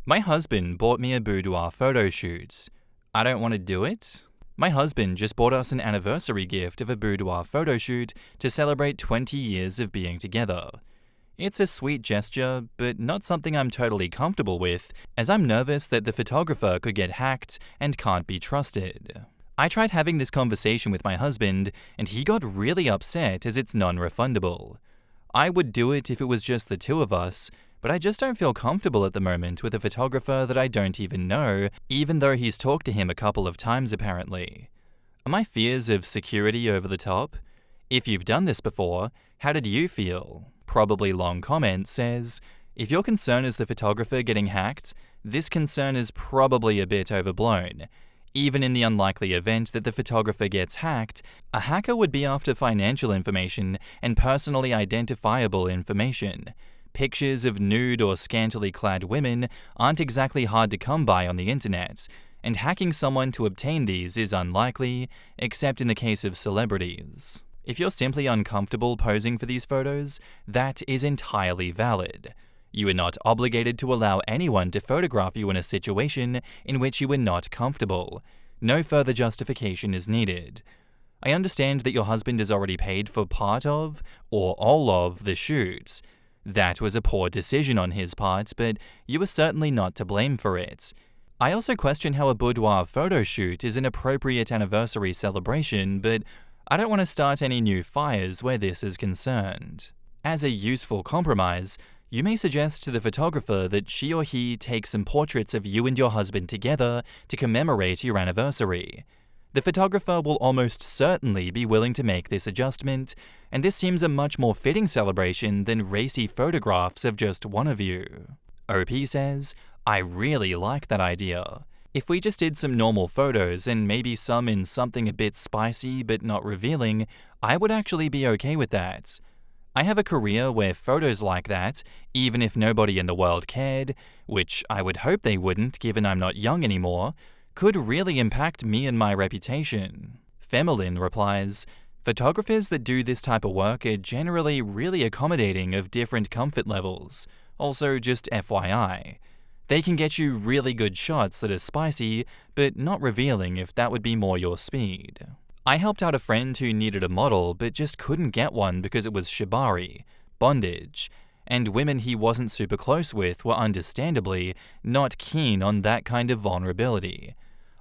My husband bought me a boudoir photo shoot. I don't want to do it. My husband just bought us an anniversary gift of a boudoir photo shoot to celebrate 20 years of being together. It's a sweet gesture, but not something I'm totally comfortable with, as I'm nervous that the photographer could get hacked and can't be trusted. I tried having this conversation with my husband, and he got really upset as it's non-refundable. I would do it if it was just the two of us, but I just don't feel comfortable at the moment with a photographer that I don't even know, even though he's talked to him a couple of times apparently. Are my fears of security over the top? If you've done this before, how did you feel? Probably long comment says, if your concern is the photographer getting hacked, this concern is probably a bit overblown. Even in the unlikely event that the photographer gets hacked, a hacker would be after financial information and personally identifiable information. Pictures of nude or scantily clad women aren't exactly hard to come by on the internet, and hacking someone to obtain these is unlikely, except in the case of celebrities. If you're simply uncomfortable posing for these photos, that is entirely valid. You are not obligated to allow anyone to photograph you in a situation in which you are not comfortable. No further justification is needed. I understand that your husband has already paid for part of, or all of, the shoot. That was a poor decision on his part, but you are certainly not to blame for it. I also question how a boudoir photo shoot is an appropriate anniversary celebration, but I don't want to start any new fires where this is concerned. As a useful compromise, you may suggest to the photographer that she or he take some portraits of you and your husband together to commemorate your anniversary. The photographer will almost certainly be willing to make this adjustment, and this seems a much more fitting celebration than racy photographs of just one of you. OP says, I really like that idea. If we just did some normal photos and maybe some in something a bit spicy but not revealing, I would actually be okay with that. I have a career where photos like that, even if nobody in the world cared, which I would hope they wouldn't given I'm not young anymore, could really impact me and my reputation. Femelin replies, photographers that do this type of work are generally really accommodating of different comfort levels. Also, just FYI. They can get you really good shots that are spicy, but not revealing if that would be more your speed. I helped out a friend who needed a model but just couldn't get one because it was shibari, bondage, and women he wasn't super close with were understandably not keen on that kind of vulnerability.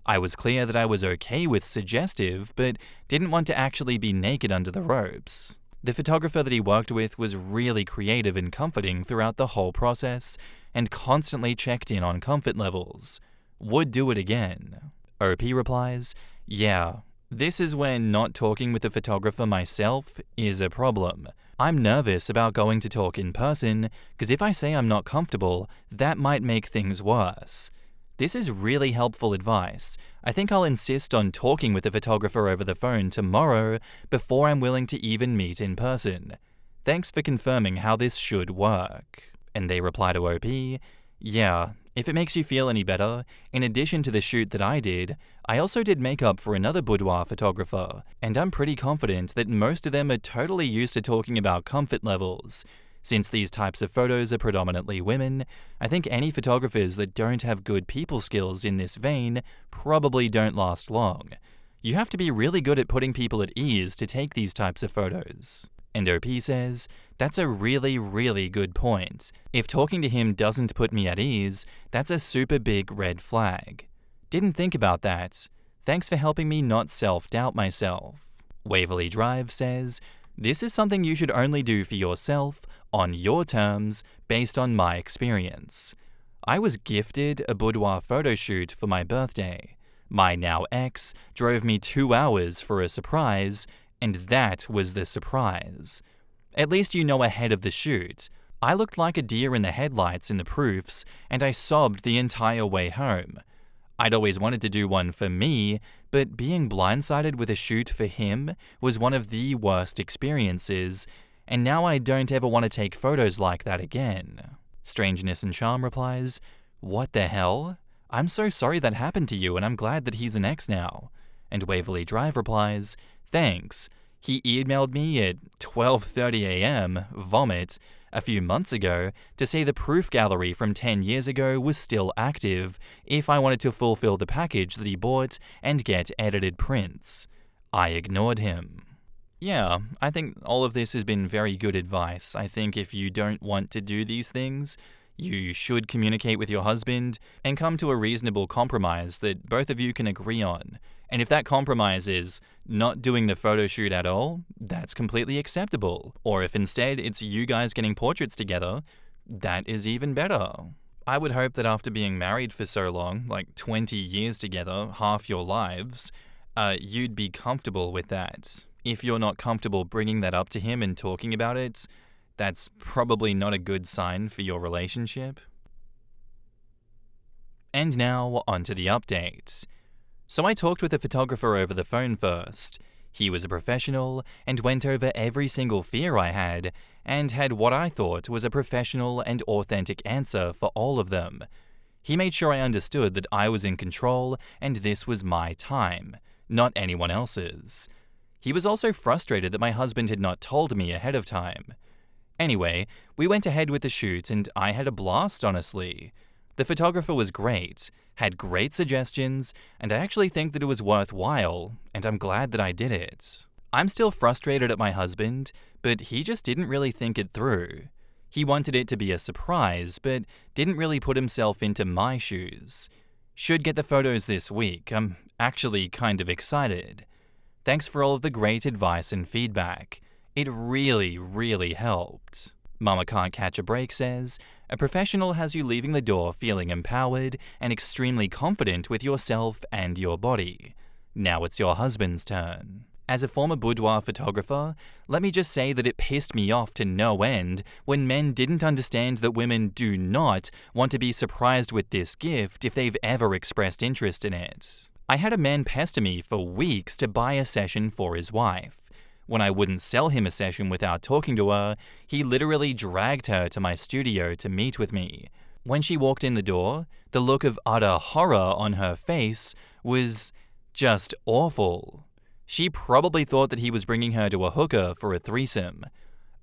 I was clear that I was okay with suggestive, but didn't want to actually be naked under the ropes. The photographer that he worked with was really creative and comforting throughout the whole process, and constantly checked in on comfort levels. Would do it again. OP replies, yeah, this is when not talking with the photographer myself is a problem. I'm nervous about going to talk in person, because if I say I'm not comfortable, that might make things worse. This is really helpful advice. I think I'll insist on talking with the photographer over the phone tomorrow before I'm willing to even meet in person. Thanks for confirming how this should work. And they reply to OP, yeah, if it makes you feel any better, in addition to the shoot that I did, I also did makeup for another boudoir photographer, and I'm pretty confident that most of them are totally used to talking about comfort levels. Since these types of photos are predominantly women, I think any photographers that don't have good people skills in this vein probably don't last long. You have to be really good at putting people at ease to take these types of photos. And OP says, that's a really, really good point. If talking to him doesn't put me at ease, that's a super big red flag. Didn't think about that. Thanks for helping me not self-doubt myself. Waverly Drive says, this is something you should only do for yourself, on your terms, based on my experience. I was gifted a boudoir photo shoot for my birthday. My now ex drove me 2 hours for a surprise, and that was the surprise. At least you know ahead of the shoot. I looked like a deer in the headlights in the proofs, and I sobbed the entire way home. I'd always wanted to do one for me, but being blindsided with a shoot for him was one of the worst experiences, and now I don't ever want to take photos like that again. Strangeness and Charm replies, what the hell? I'm so sorry that happened to you, and I'm glad that he's an ex now. And Waverly Drive replies, thanks. He emailed me at 12:30 a.m., vomit, a few months ago to see the proof gallery from 10 years ago was still active if I wanted to fulfill the package that he bought and get edited prints. I ignored him. Yeah, I think all of this has been very good advice. I think if you don't want to do these things, you should communicate with your husband and come to a reasonable compromise that both of you can agree on. And if that compromise is not doing the photo shoot at all, that's completely acceptable. Or if instead it's you guys getting portraits together, that is even better. I would hope that after being married for so long, like 20 years together, half your lives, you'd be comfortable with that. If you're not comfortable bringing that up to him and talking about it, that's probably not a good sign for your relationship. And now, onto the update. So I talked with a photographer over the phone first. He was a professional and went over every single fear I had and had what I thought was a professional and authentic answer for all of them. He made sure I understood that I was in control and this was my time, not anyone else's. He was also frustrated that my husband had not told me ahead of time. Anyway, we went ahead with the shoot and I had a blast, honestly. The photographer was great, had great suggestions, and I actually think that it was worthwhile, and I'm glad that I did it. I'm still frustrated at my husband, but he just didn't really think it through. He wanted it to be a surprise, but didn't really put himself into my shoes. Should get the photos this week. I'm actually kind of excited. Thanks for all of the great advice and feedback. It really, really helped. Mama Can't Catch a Break says, a professional has you leaving the door feeling empowered and extremely confident with yourself and your body. Now it's your husband's turn. As a former boudoir photographer, let me just say that it pissed me off to no end when men didn't understand that women do not want to be surprised with this gift if they've ever expressed interest in it. I had a man pester me for weeks to buy a session for his wife. When I wouldn't sell him a session without talking to her, he literally dragged her to my studio to meet with me. When she walked in the door, the look of utter horror on her face was just awful. She probably thought that he was bringing her to a hooker for a threesome.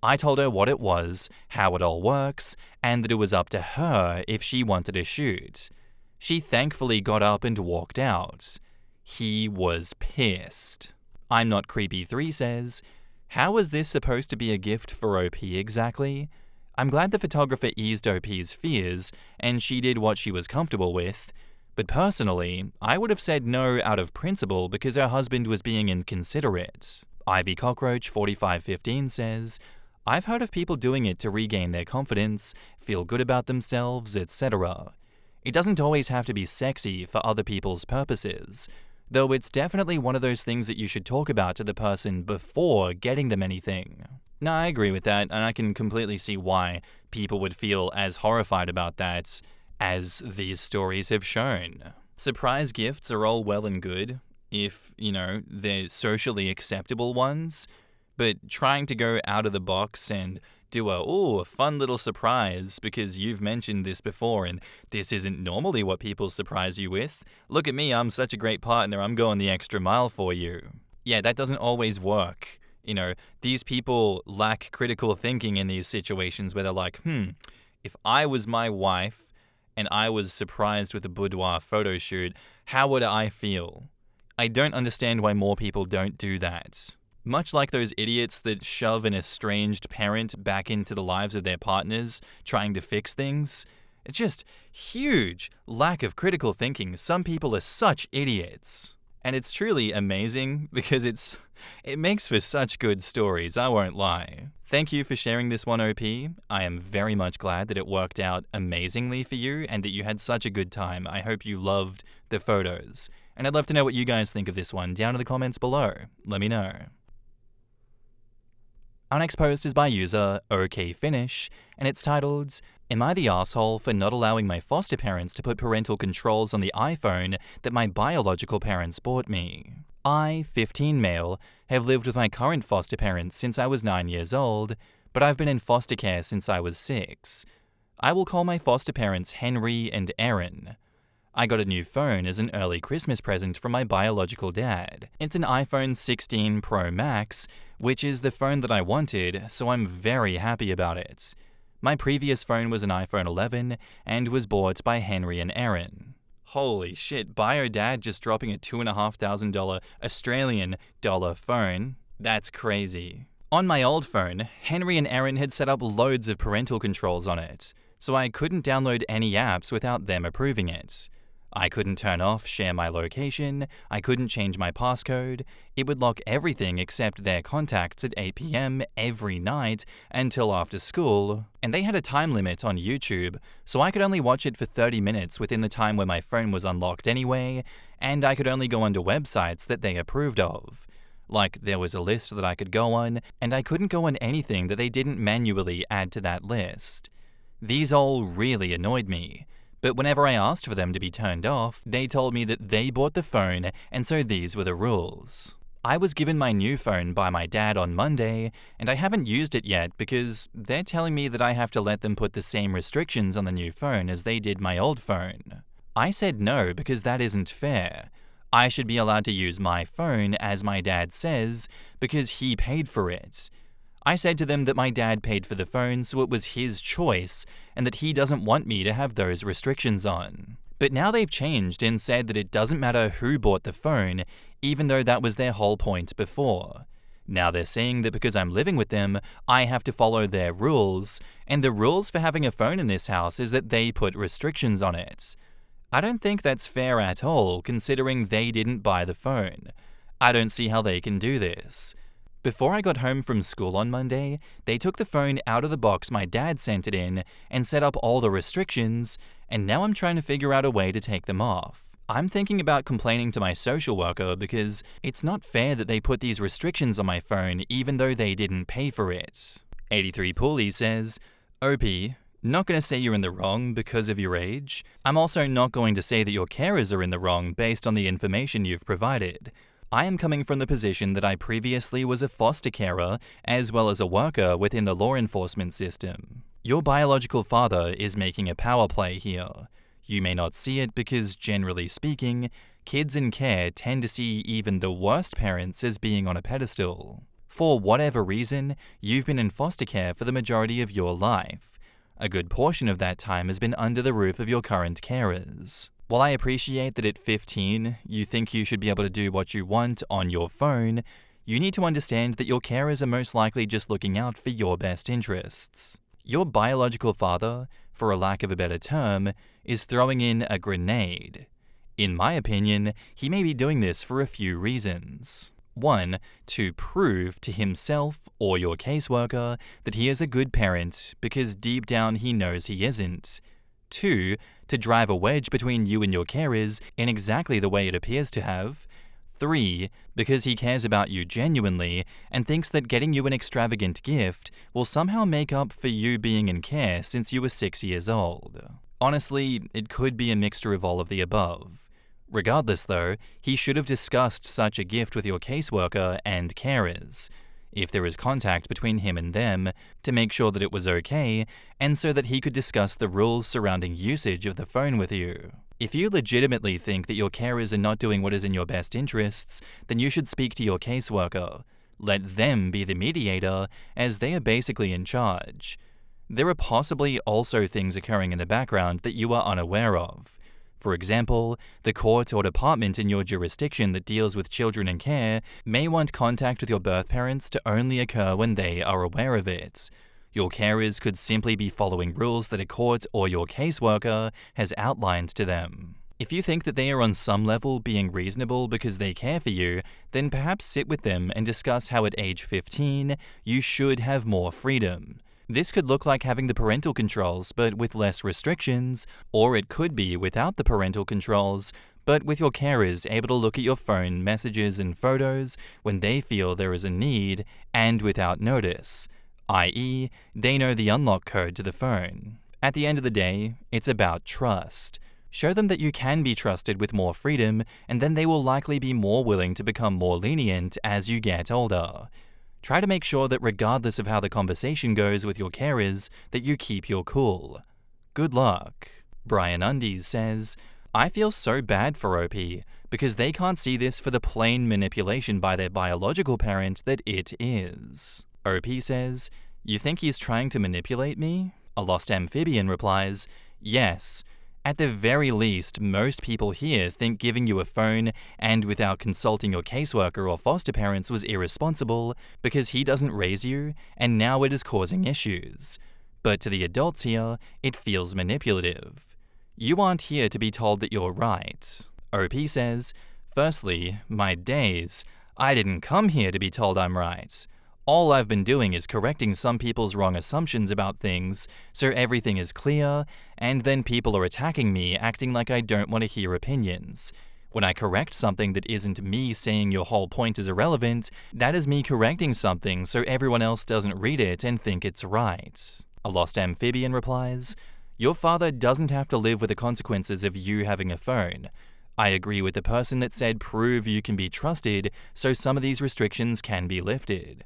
I told her what it was, how it all works, and that it was up to her if she wanted to shoot. She thankfully got up and walked out. He was pissed. I'm Not Creepy 3 says, how is this supposed to be a gift for OP exactly? I'm glad the photographer eased OP's fears and she did what she was comfortable with, but personally, I would have said no out of principle because her husband was being inconsiderate. Ivy Cockroach 4515 says, I've heard of people doing it to regain their confidence, feel good about themselves, etc. It doesn't always have to be sexy for other people's purposes. Though it's definitely one of those things that you should talk about to the person before getting them anything. No, I agree with that, and I can completely see why people would feel as horrified about that as these stories have shown. Surprise gifts are all well and good if, they're socially acceptable ones, but trying to go out of the box and do a fun little surprise because you've mentioned this before and this isn't normally what people surprise you with. Look at me, I'm such a great partner, I'm going the extra mile for you. Yeah, that doesn't always work. These people lack critical thinking in these situations where they're like, if I was my wife and I was surprised with a boudoir photo shoot, how would I feel? I don't understand why more people don't do that. Much like those idiots that shove an estranged parent back into the lives of their partners, trying to fix things. It's just huge lack of critical thinking. Some people are such idiots. And it's truly amazing because it makes for such good stories, I won't lie. Thank you for sharing this one, OP. I am very much glad that it worked out amazingly for you and that you had such a good time. I hope you loved the photos. And I'd love to know what you guys think of this one down in the comments below. Let me know. Our next post is by user OKFinish, and it's titled, Am I the asshole for not allowing my foster parents to put parental controls on the iPhone that my biological parents bought me? I, 15 male, have lived with my current foster parents since I was 9 years old, but I've been in foster care since I was 6. I will call my foster parents Henry and Erin. I got a new phone as an early Christmas present from my biological dad. It's an iPhone 16 Pro Max, which is the phone that I wanted, so I'm very happy about it. My previous phone was an iPhone 11 and was bought by Henry and Erin. Holy shit, bio dad just dropping a $2,500 Australian dollar phone. That's crazy. On my old phone, Henry and Erin had set up loads of parental controls on it, so I couldn't download any apps without them approving it. I couldn't turn off Share My Location, I couldn't change my passcode, it would lock everything except their contacts at 8 p.m. every night until after school, and they had a time limit on YouTube, so I could only watch it for 30 minutes within the time where my phone was unlocked anyway, and I could only go onto websites that they approved of. Like, there was a list that I could go on, and I couldn't go on anything that they didn't manually add to that list. These all really annoyed me. But whenever I asked for them to be turned off, they told me that they bought the phone and so these were the rules. I was given my new phone by my dad on Monday, and I haven't used it yet because they're telling me that I have to let them put the same restrictions on the new phone as they did my old phone. I said no because that isn't fair. I should be allowed to use my phone as my dad says because he paid for it. I said to them that my dad paid for the phone, so it was his choice, and that he doesn't want me to have those restrictions on. But now they've changed and said that it doesn't matter who bought the phone, even though that was their whole point before. Now they're saying that because I'm living with them, I have to follow their rules, and the rules for having a phone in this house is that they put restrictions on it. I don't think that's fair at all, considering they didn't buy the phone. I don't see how they can do this. Before I got home from school on Monday, they took the phone out of the box my dad sent it in and set up all the restrictions, and now I'm trying to figure out a way to take them off. I'm thinking about complaining to my social worker because it's not fair that they put these restrictions on my phone even though they didn't pay for it. 83 Pooley says, OP, not going to say you're in the wrong because of your age. I'm also not going to say that your carers are in the wrong based on the information you've provided. I am coming from the position that I previously was a foster carer as well as a worker within the law enforcement system. Your biological father is making a power play here. You may not see it because, generally speaking, kids in care tend to see even the worst parents as being on a pedestal. For whatever reason, you've been in foster care for the majority of your life. A good portion of that time has been under the roof of your current carers. While I appreciate that at 15, you think you should be able to do what you want on your phone, you need to understand that your carers are most likely just looking out for your best interests. Your biological father, for a lack of a better term, is throwing in a grenade. In my opinion, he may be doing this for a few reasons. 1, to prove to himself or your caseworker that he is a good parent because deep down he knows he isn't. 2, to drive a wedge between you and your carers in exactly the way it appears to have. 3, because he cares about you genuinely and thinks that getting you an extravagant gift will somehow make up for you being in care since you were 6 years old. Honestly, it could be a mixture of all of the above. Regardless though, he should have discussed such a gift with your caseworker and carers, if there is contact between him and them, to make sure that it was okay, and so that he could discuss the rules surrounding usage of the phone with you. If you legitimately think that your carers are not doing what is in your best interests, then you should speak to your caseworker. Let them be the mediator, as they are basically in charge. There are possibly also things occurring in the background that you are unaware of. For example, the court or department in your jurisdiction that deals with children in care may want contact with your birth parents to only occur when they are aware of it. Your carers could simply be following rules that a court or your caseworker has outlined to them. If you think that they are on some level being reasonable because they care for you, then perhaps sit with them and discuss how at age 15 you should have more freedom. This could look like having the parental controls but with less restrictions, or it could be without the parental controls but with your carers able to look at your phone messages and photos when they feel there is a need and without notice, i.e., they know the unlock code to the phone. At the end of the day, it's about trust. Show them that you can be trusted with more freedom, and then they will likely be more willing to become more lenient as you get older. Try to make sure that regardless of how the conversation goes with your carers, that you keep your cool. Good luck. Brian Undies says, I feel so bad for OP because they can't see this for the plain manipulation by their biological parent that it is. OP says, you think he's trying to manipulate me? A lost amphibian replies, yes. At the very least, most people here think giving you a phone and without consulting your caseworker or foster parents was irresponsible because he doesn't raise you and now it is causing issues. But to the adults here, it feels manipulative. You aren't here to be told that you're right. OP says, firstly, my days, I didn't come here to be told I'm right. All I've been doing is correcting some people's wrong assumptions about things so everything is clear, and then people are attacking me acting like I don't want to hear opinions. When I correct something that isn't me saying your whole point is irrelevant, that is me correcting something so everyone else doesn't read it and think it's right. A lost amphibian replies, your father doesn't have to live with the consequences of you having a phone. I agree with the person that said prove you can be trusted so some of these restrictions can be lifted.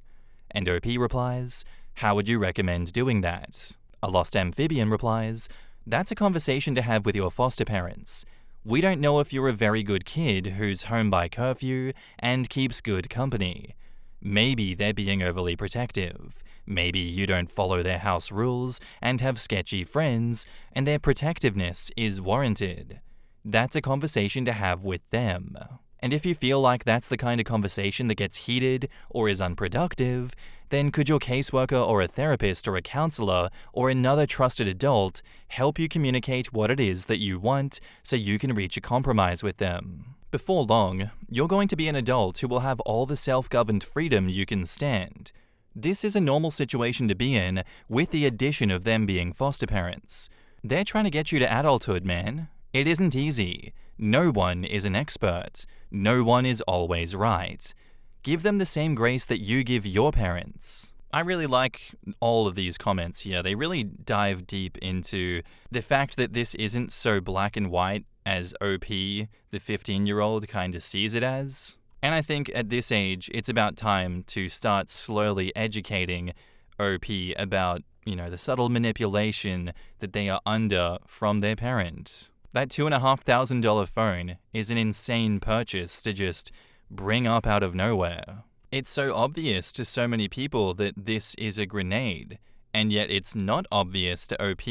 And OP replies, how would you recommend doing that? A lost amphibian replies, that's a conversation to have with your foster parents. We don't know if you're a very good kid who's home by curfew and keeps good company. Maybe they're being overly protective. Maybe you don't follow their house rules and have sketchy friends, and their protectiveness is warranted. That's a conversation to have with them. And if you feel like that's the kind of conversation that gets heated or is unproductive, then could your caseworker or a therapist or a counselor or another trusted adult help you communicate what it is that you want so you can reach a compromise with them? Before long, you're going to be an adult who will have all the self-governed freedom you can stand. This is a normal situation to be in with the addition of them being foster parents. They're trying to get you to adulthood, man. It isn't easy. No one is an expert. No one is always right. Give them the same grace that you give your parents. I really like all of these comments here. They really dive deep into the fact that this isn't so black and white as OP, the 15-year-old, kind of sees it as. And I think at this age, it's about time to start slowly educating OP about, the subtle manipulation that they are under from their parents. That $2,500 phone is an insane purchase to just bring up out of nowhere. It's so obvious to so many people that this is a grenade, and yet it's not obvious to OP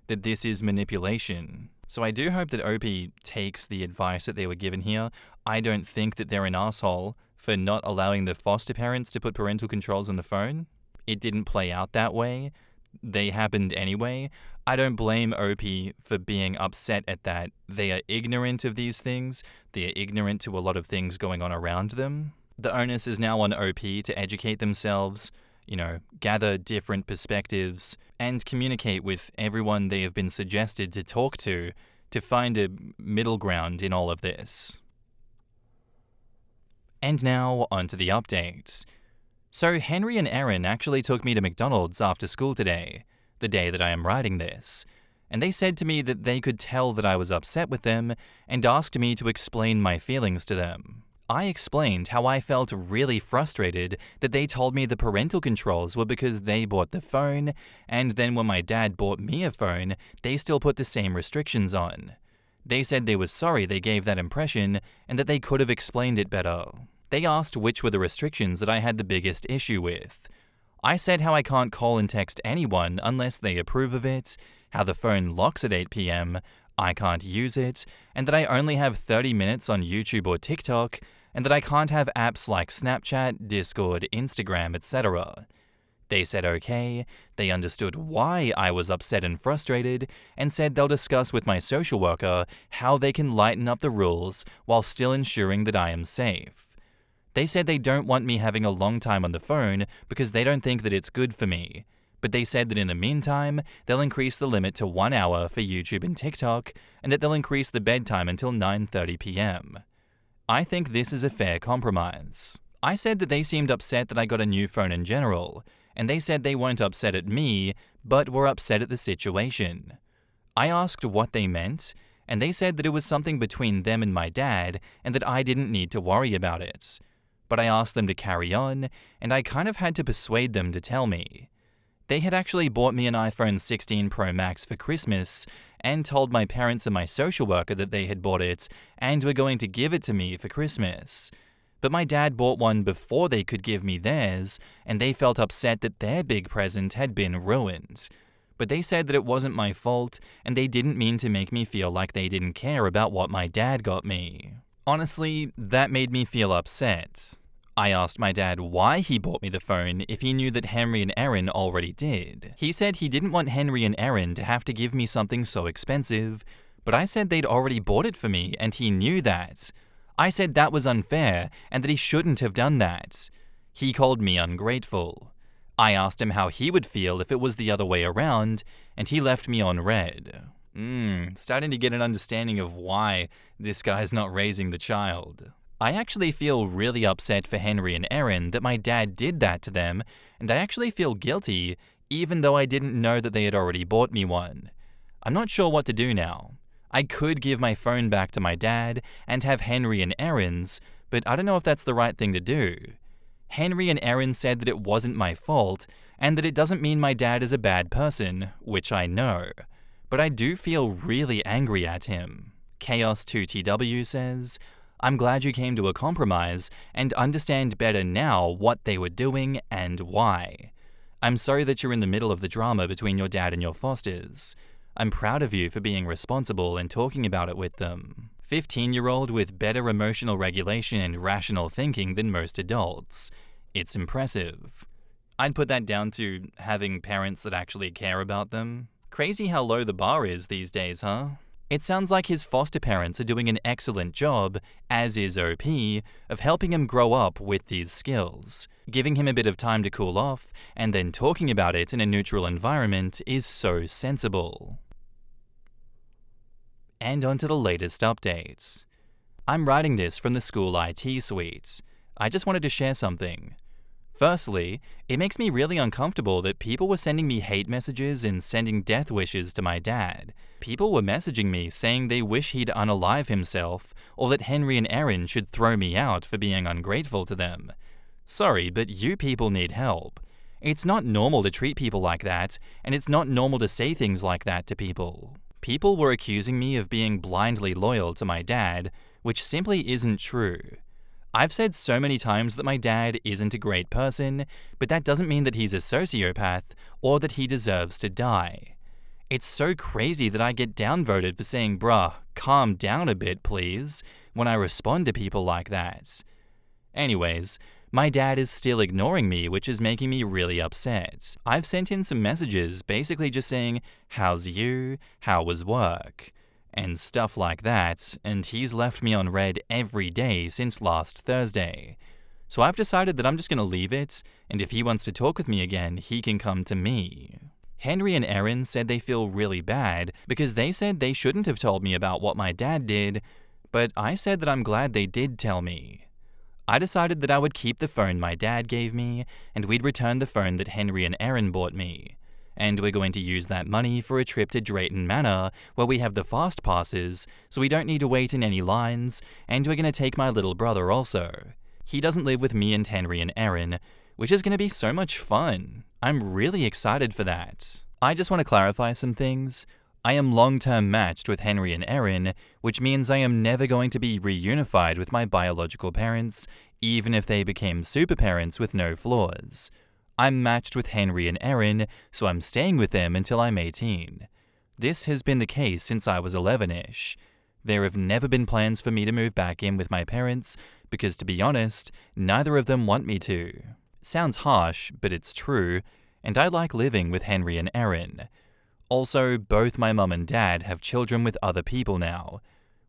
that this is manipulation. So I do hope that OP takes the advice that they were given here. I don't think that they're an asshole for not allowing the foster parents to put parental controls on the phone. It didn't play out that way. They happened anyway. I don't blame OP for being upset at that. They are ignorant of these things. They are ignorant to a lot of things going on around them. The onus is now on OP to educate themselves, gather different perspectives, and communicate with everyone they have been suggested to talk to find a middle ground in all of this. And now, onto the updates. So Henry and Erin actually took me to McDonald's after school today, the day that I am writing this, and they said to me that they could tell that I was upset with them and asked me to explain my feelings to them. I explained how I felt really frustrated that they told me the parental controls were because they bought the phone, and then when my dad bought me a phone, they still put the same restrictions on. They said they were sorry they gave that impression and that they could have explained it better. They asked which were the restrictions that I had the biggest issue with. I said how I can't call and text anyone unless they approve of it, how the phone locks at 8 p.m, I can't use it, and that I only have 30 minutes on YouTube or TikTok, and that I can't have apps like Snapchat, Discord, Instagram, etc. They said okay, they understood why I was upset and frustrated, and said they'll discuss with my social worker how they can lighten up the rules while still ensuring that I am safe. They said they don't want me having a long time on the phone because they don't think that it's good for me. But they said that in the meantime, they'll increase the limit to 1 hour for YouTube and TikTok, and that they'll increase the bedtime until 9:30 p.m. I think this is a fair compromise. I said that they seemed upset that I got a new phone in general, and they said they weren't upset at me, but were upset at the situation. I asked what they meant, and they said that it was something between them and my dad, and that I didn't need to worry about it. But I asked them to carry on, and I kind of had to persuade them to tell me. They had actually bought me an iPhone 16 Pro Max for Christmas and told my parents and my social worker that they had bought it and were going to give it to me for Christmas. But my dad bought one before they could give me theirs, and they felt upset that their big present had been ruined. but they said that it wasn't my fault and they didn't mean to make me feel like they didn't care about what my dad got me. Honestly, that made me feel upset. I asked my dad why he bought me the phone if he knew that Henry and Erin already did. He said he didn't want Henry and Erin to have to give me something so expensive, but I said they'd already bought it for me and he knew that. I said that was unfair and that he shouldn't have done that. He called me ungrateful. I asked him how he would feel if it was the other way around, and he left me on red. Starting to get an understanding of why this guy's not raising the child. I actually feel really upset for Henry and Erin that my dad did that to them, and I actually feel guilty even though I didn't know that they had already bought me one. I'm not sure what to do now. I could give my phone back to my dad and have Henry and Erin's, but I don't know if that's the right thing to do. Henry and Erin said that it wasn't my fault, and that it doesn't mean my dad is a bad person, which I know. But I do feel really angry at him. Chaos2TW says, I'm glad you came to a compromise and understand better now what they were doing and why. I'm sorry that you're in the middle of the drama between your dad and your fosters. I'm proud of you for being responsible and talking about it with them. 15-year-old with better emotional regulation and rational thinking than most adults. It's impressive. I'd put that down to having parents that actually care about them. Crazy how low the bar is these days, huh? It sounds like his foster parents are doing an excellent job, as is OP, of helping him grow up with these skills. Giving him a bit of time to cool off, and then talking about it in a neutral environment is so sensible. And on to the latest updates. I'm writing this from the school IT suite. I just wanted to share something. Firstly, it makes me really uncomfortable that people were sending me hate messages and sending death wishes to my dad. People were messaging me saying they wish he'd unalive himself, or that Henry and Erin should throw me out for being ungrateful to them. Sorry, but you people need help. It's not normal to treat people like that, and it's not normal to say things like that to people. People were accusing me of being blindly loyal to my dad, which simply isn't true. I've said so many times that my dad isn't a great person, but that doesn't mean that he's a sociopath or that he deserves to die. It's so crazy that I get downvoted for saying, bruh, calm down a bit, please, when I respond to people like that. Anyways, my dad is still ignoring me, which is making me really upset. I've sent in some messages basically just saying, how's you, how was work, and stuff like that, and he's left me on red every day since last Thursday. So I've decided that I'm just going to leave it, and if he wants to talk with me again, he can come to me. Henry and Erin said they feel really bad because they said they shouldn't have told me about what my dad did, but I said that I'm glad they did tell me. I decided that I would keep the phone my dad gave me, and we'd return the phone that Henry and Erin bought me. And we're going to use that money for a trip to Drayton Manor, where we have the fast passes, so we don't need to wait in any lines, and we're going to take my little brother also. He doesn't live with me and Henry and Erin, which is going to be so much fun. I'm really excited for that. I just want to clarify some things. I am long-term matched with Henry and Erin, which means I am never going to be reunified with my biological parents, even if they became super parents with no flaws. I'm matched with Henry and Erin, so I'm staying with them until I'm 18. This has been the case since I was 11-ish. There have never been plans for me to move back in with my parents, because to be honest, neither of them want me to. Sounds harsh, but it's true, and I like living with Henry and Erin. Also, both my mum and dad have children with other people now.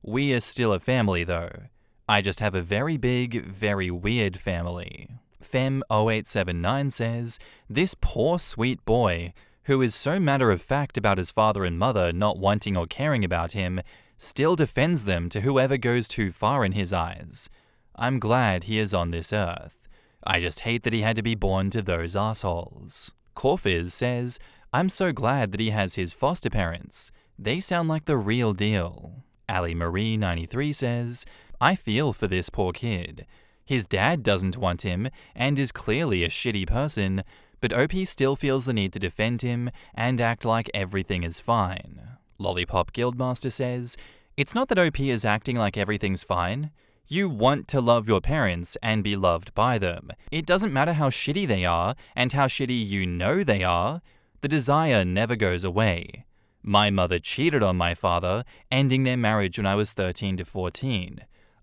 We are still a family though. I just have a very big, very weird family. Fem0879 says, this poor sweet boy, who is so matter-of-fact about his father and mother not wanting or caring about him, still defends them to whoever goes too far in his eyes. I'm glad he is on this earth. I just hate that he had to be born to those assholes. Corfiz says, I'm so glad that he has his foster parents. They sound like the real deal. Ali Marie 93 says, I feel for this poor kid. His dad doesn't want him and is clearly a shitty person, but OP still feels the need to defend him and act like everything is fine. Lollipop Guildmaster says, it's not that OP is acting like everything's fine. You want to love your parents and be loved by them. It doesn't matter how shitty they are and how shitty you know they are. The desire never goes away. My mother cheated on my father, ending their marriage when I was 13 to 14.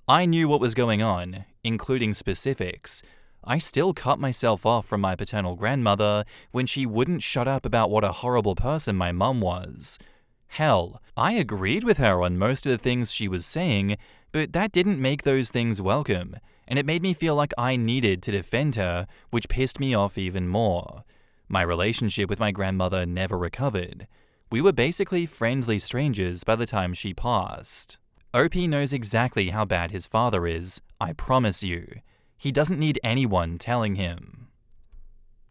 I knew what was going on, including specifics. I still cut myself off from my paternal grandmother when she wouldn't shut up about what a horrible person my mum was. Hell, I agreed with her on most of the things she was saying, but that didn't make those things welcome, and it made me feel like I needed to defend her, which pissed me off even more. My relationship with my grandmother never recovered. We were basically friendly strangers by the time she passed. OP knows exactly how bad his father is, I promise you. He doesn't need anyone telling him.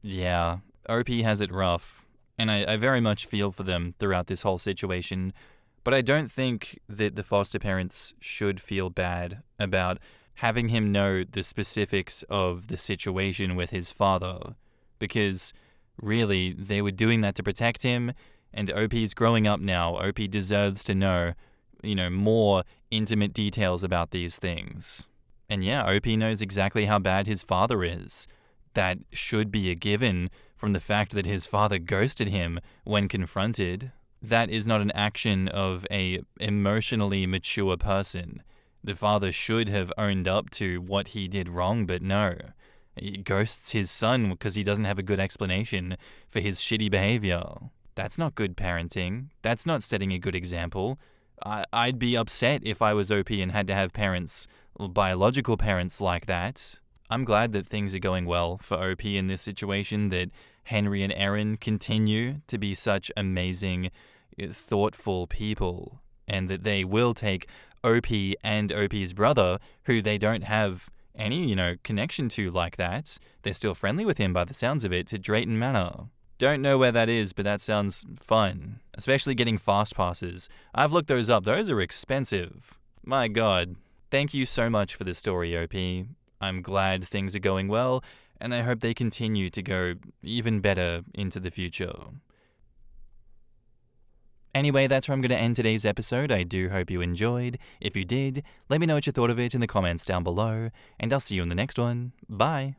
Yeah, OP has it rough, and I very much feel for them throughout this whole situation, but I don't think that the foster parents should feel bad about having him know the specifics of the situation with his father, because really, they were doing that to protect him, and OP's growing up now. OP deserves to know, more intimate details about these things. And yeah, OP knows exactly how bad his father is. That should be a given from the fact that his father ghosted him when confronted. That is not an action of a emotionally mature person. The father should have owned up to what he did wrong, but no. He ghosts his son because he doesn't have a good explanation for his shitty behavior. That's not good parenting. That's not setting a good example. I'd be upset if I was OP and had to have parents, biological parents like that. I'm glad that things are going well for OP in this situation, that Henry and Erin continue to be such amazing, thoughtful people, and that they will take OP and OP's brother, who they don't have any, connection to like that. They're still friendly with him by the sounds of it, to Drayton Manor. Don't know where that is, but that sounds fun. Especially getting fast passes. I've looked those up. Those are expensive. My God. Thank you so much for the story, OP. I'm glad things are going well, and I hope they continue to go even better into the future. Anyway, that's where I'm going to end today's episode. I do hope you enjoyed. If you did, let me know what you thought of it in the comments down below, and I'll see you in the next one. Bye!